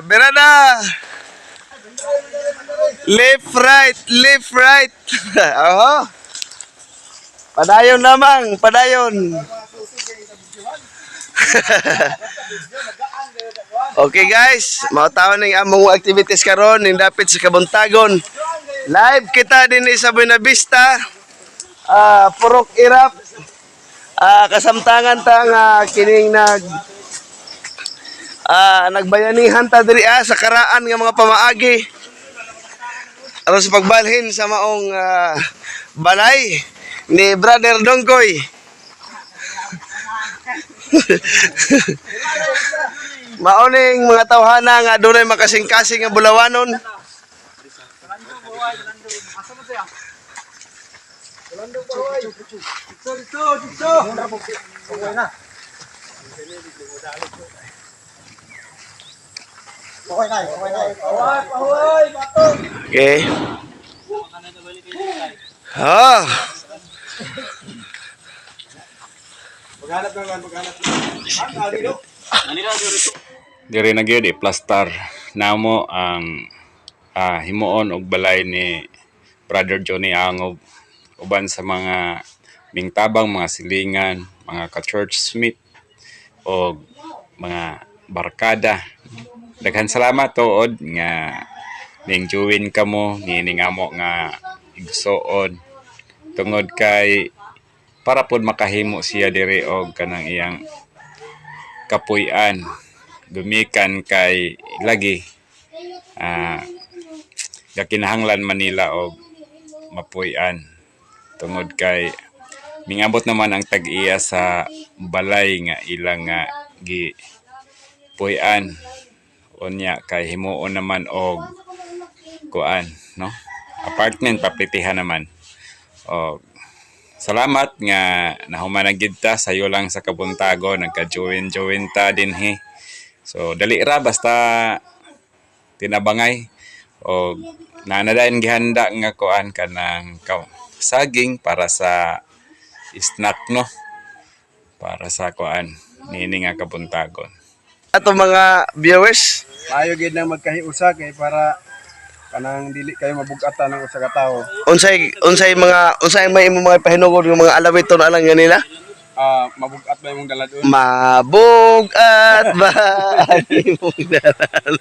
Berada. Left, right, left, right. Oho. Padayon lamang, padayon. Okay guys, mautaw ning among activities karon ning dapit sa Kabuntagon. Live kita din sa Buena Vista. Purok Irap. Kasamtangan ta nga kining nagbayanihan ta diri sa karaan nga mga pamaagi. Aron sa pagbalhin sa maong balay ni Brother Dongkoy. Maoning mga tawhana nga dunay makasing-kasing nga bulawanon. Okay. Diri na gyud i-plaster namo ang himuon og balay ni Brother Johnny Angob uban sa mga mingtabang mga silingan, mga ka-churchmate o mga barkada. Daghan salamat tuod nga ning join kamo nining amo nga igsuon tungod kay para pod makahimo siya diri og kanang iyang kapuy-an gumikan kay lagi gakinahanglan Manila og mapuy-an tungod kay mingabot naman ang tag-iya sa balay nga ilang nga gi puy-an unya kay himuon naman og kuan no apartment paplitihan naman og salamat nga nahuman gid ta sayo lang sa Kabuntagon nagka-join ta dinhi. So dali ra basta tinabangay og nanadayon gihanda nga kuan kanang saging para sa snack no. Para sa kuan nini nga Kabuntagon. Ato mga viewers, Maayo gid na magkahiusa kay para kanang dili kayo mabugatan ng usa ka tawo. unsay may imong mga pahinugod ng mga alawiton alang ganila? Mabugat ba imong dala doon? Mabugat ba imong dalan?